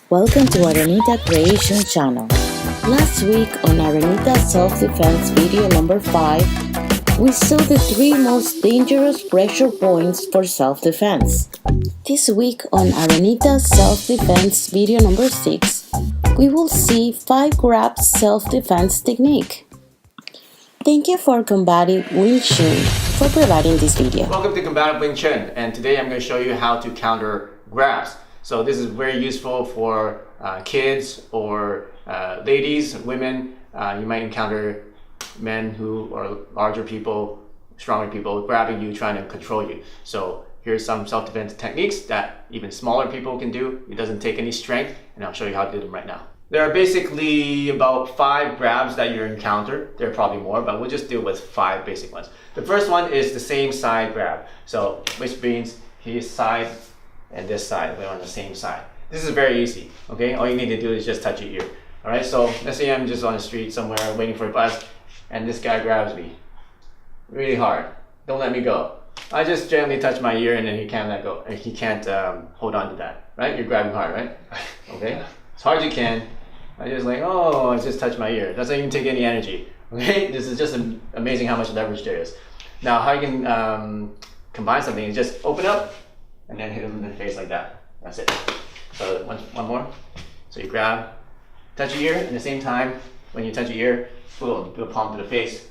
Welcome to Arenita Creation channel. Last week on Arenita Self-Defense video number 5, we saw the 3 most dangerous pressure points for self-defense. This week on Arenita Self-Defense video number 6, we will see 5 grab self-defense technique. Thank you for Combative Wing Chun for providing this video. Welcome to Combative Wing Chun, and today I'm going to show you how to counter grabs. So this is very useful for kids or ladies, women. You might encounter men who are larger people, stronger people, grabbing you, trying to control you. So here's some self-defense techniques that even smaller people can do. It doesn't take any strength, and I'll show you how to do them right now. There are basically about 5 grabs that you encounter. There are probably more, but we'll just deal with 5 basic ones. The first one is the same side grab. So which means his side and this side, we're on the same side. This is very easy, okay? All you need to do is just touch your ear. All right, so let's say I'm just on the street somewhere waiting for a bus, and this guy grabs me really hard. Don't let me go. I just gently touch my ear, and then he can't let go. And he can't hold on to that, right? You're grabbing hard, right? Okay, as hard as you can. I just like, oh, I just touched my ear. Doesn't even take any energy, okay? This is just amazing how much leverage there is. Now, how you can combine something is just open up, and then hit him in the face like that. That's it. So one more. So you grab, touch your ear, and at the same time, when you touch your ear, boom, do a palm to the face,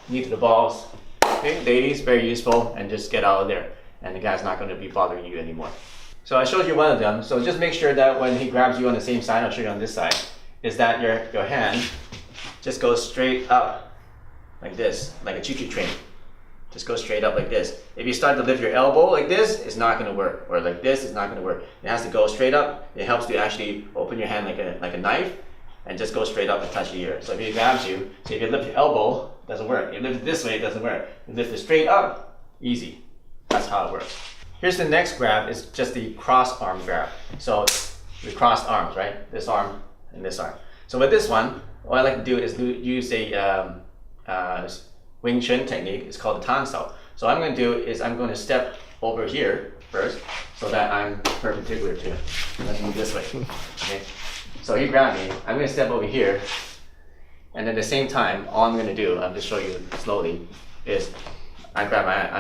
knee to the balls. Okay, ladies, very useful, and just get out of there. And the guy's not going to be bothering you anymore. So I showed you one of them. So just make sure that when he grabs you on the same side, I'll show you on this side, is that your hand just goes straight up like this, like a choo-choo train. Just go straight up like this. If you start to lift your elbow like this, it's not going to work. Or like this, it's not going to work. It has to go straight up. It helps to actually open your hand like a knife and just go straight up and touch your ear. So if he grabs you, so if you lift your elbow, it doesn't work. You lift it this way, it doesn't work. You lift it straight up, easy. That's how it works. Here's the next grab, is just the cross arm grab. So we crossed arms, right? This arm and this arm. So with this one, what I like to do is use a Wing Chun technique. It's called the canal. So what I'm going to do is I'm going to step over here first so that I'm perpendicular to him. Let's move this way. Okay. So he grabbed me. I'm going to step over here, and at the same time, all I'm going to do, I'll just show you slowly, is I'm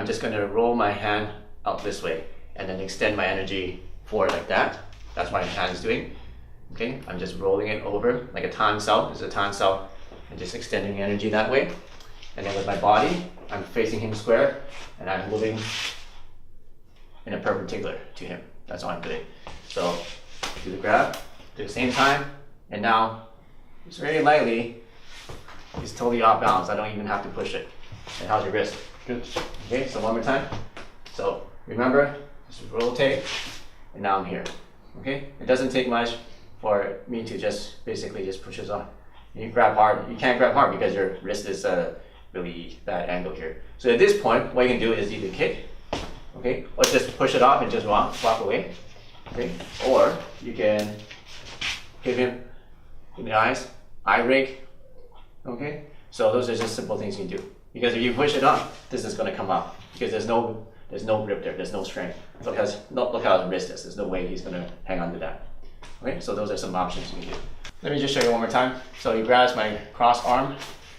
just going to roll my hand out this way and then extend my energy forward like that. That's what my hand is doing. Okay. I'm just rolling it over like a tan sao. This is a tan sao, and just extending energy that way. And then with my body, I'm facing him square, and I'm moving in a perpendicular to him. That's all I'm doing. So do the grab, do the same time, and now just very lightly, he's totally off balance. I don't even have to push it. And how's your wrist? Good. Okay, so one more time. So remember, just rotate, and now I'm here. Okay, it doesn't take much for me to just basically just push this on. You grab hard. You can't grab hard because your wrist is really bad angle here. So at this point, what you can do is either kick, okay, or just push it off and just walk away, okay, or you can hit him in the eyes, eye rake, okay. So those are just simple things you can do. Because if you push it off, this is going to come out because there's no grip there, there's no strength. Look how his wrist is. There's no way he's going to hang on to that. Okay, so those are some options you can do. Let me just show you one more time. So he grabs my cross arm.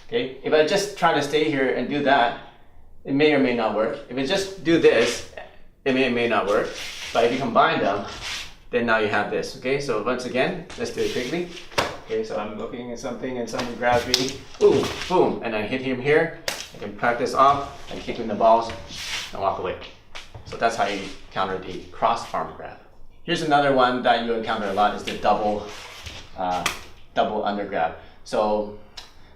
Okay, if I just try to stay here and do that, it may or may not work. If I just do this, it may or may not work. But if you combine them, then now you have this. Okay, so once again, let's do it quickly. Okay, so I'm looking at something and something grabs me, boom, boom, and I hit him here. I can practice off and kick him in the balls and walk away. So that's how you counter the cross arm grab. Here's another one that you encounter a lot, is the double under grab. So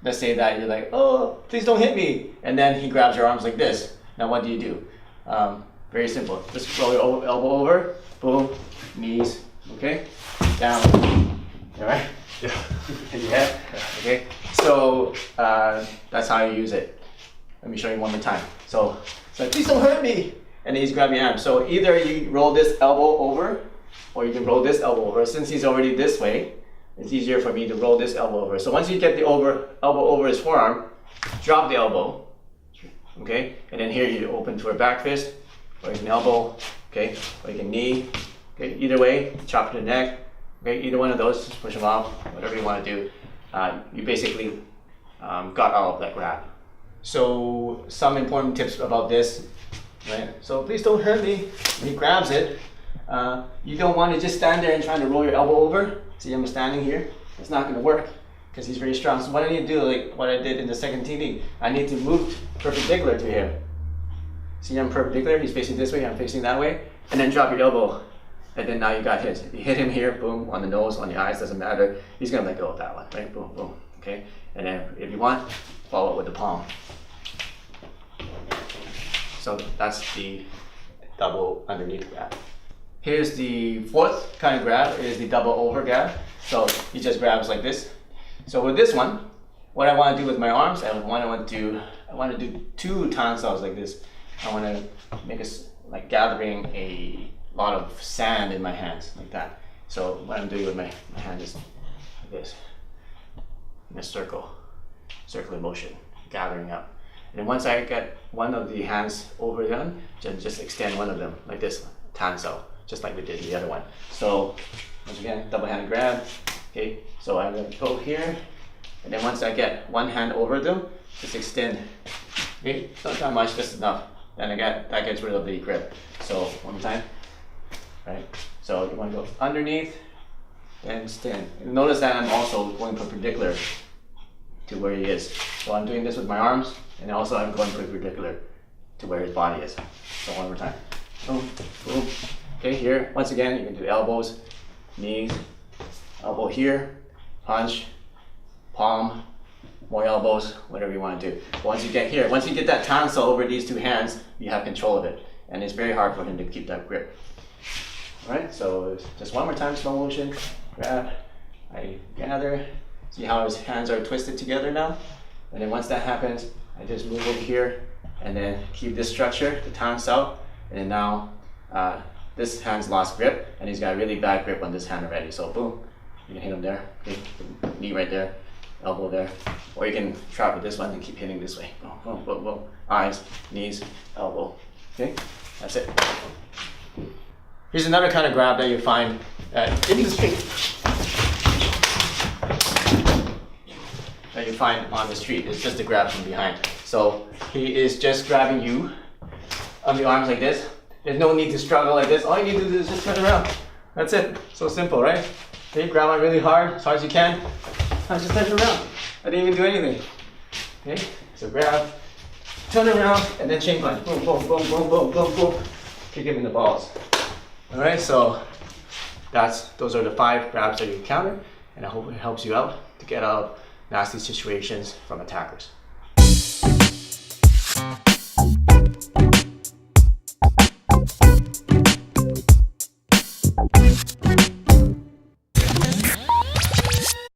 let's say that you're like, oh, please don't hit me. And then he grabs your arms like this. Now what do? Very simple. Just roll your elbow over, boom, knees, okay? Down, all right? Yeah. Yeah, okay? So that's how you use it. Let me show you one more time. So it's like, please don't hurt me. And then he's grabbing your arm. So either you roll this elbow over, or you can roll this elbow over. Since he's already this way, it's easier for me to roll this elbow over. So once you get the elbow over his forearm, drop the elbow, okay? And then here you open to a back fist, or you can elbow, okay? Or you can knee, okay? Either way, chop to the neck, Okay, either one of those, just push them off, whatever you want to do. You basically got all of that grab. So some important tips about this, right? So please don't hurt me when he grabs it. You don't want to just stand there and try to roll your elbow over. See, I'm standing here. It's not going to work because he's very strong. So what I need to do, like what I did in the second technique, I need to move perpendicular to him. See, I'm perpendicular. He's facing this way. I'm facing that way. And then drop your elbow. And then now you got hit. You hit him here, boom, on the nose, on the eyes, doesn't matter. He's going to let go of that one, right? Boom, boom. Okay. And then if you want, follow it with the palm. So that's the double underneath grab. Here's the fourth kind of grab, is the double over grab. So he just grabs like this. So with this one, what I want to do with my arms, I want to do two tansals like this. I want to make us like gathering a lot of sand in my hands like that. So what I'm doing with my hand is like this, in a circular motion, gathering up. And once I get one of the hands over them, just extend one of them like this, tansal, just like we did the other one. So once again, double-handed grab. Okay, so I'm going to go here, and then once I get one hand over them, just extend. Okay, not that much, just enough. Then that gets rid of the grip. So one more time. Right. So you want to go underneath, then extend. And notice that I'm also going perpendicular to where he is. So I'm doing this with my arms, and also I'm going perpendicular to where his body is. So one more time. Boom, boom. Okay, here, once again, you can do elbows, knees, elbow here, punch, palm, more elbows, whatever you want to do. But once you get here, once you get that tansal over these two hands, you have control of it. And it's very hard for him to keep that grip. Alright, so just one more time, slow motion, grab, I gather, see how his hands are twisted together now? And then once that happens, I just move over here and then keep this structure, the tansal, and then now this hand's lost grip, and he's got a really bad grip on this hand already. So boom, you can hit him there, okay, knee right there, elbow there, or you can trap with this one and keep hitting this way. Boom, boom, boom, boom. Eyes, knees, elbow. Okay, that's it. Here's another kind of grab that you find in the street. That you find on the street. It's just a grab from behind. So he is just grabbing you on the arms like this. There's no need to struggle like this. All you need to do is just turn around. That's it. So simple, right? Okay, grab on really hard, as you can. Now just turn around. I didn't even do anything. Okay, so grab, turn around, and then chain punch. Boom, boom, boom, boom, boom, boom, boom. Kick him in the balls. All right, so those are the 5 grabs that you encounter, and I hope it helps you out to get out of nasty situations from attackers.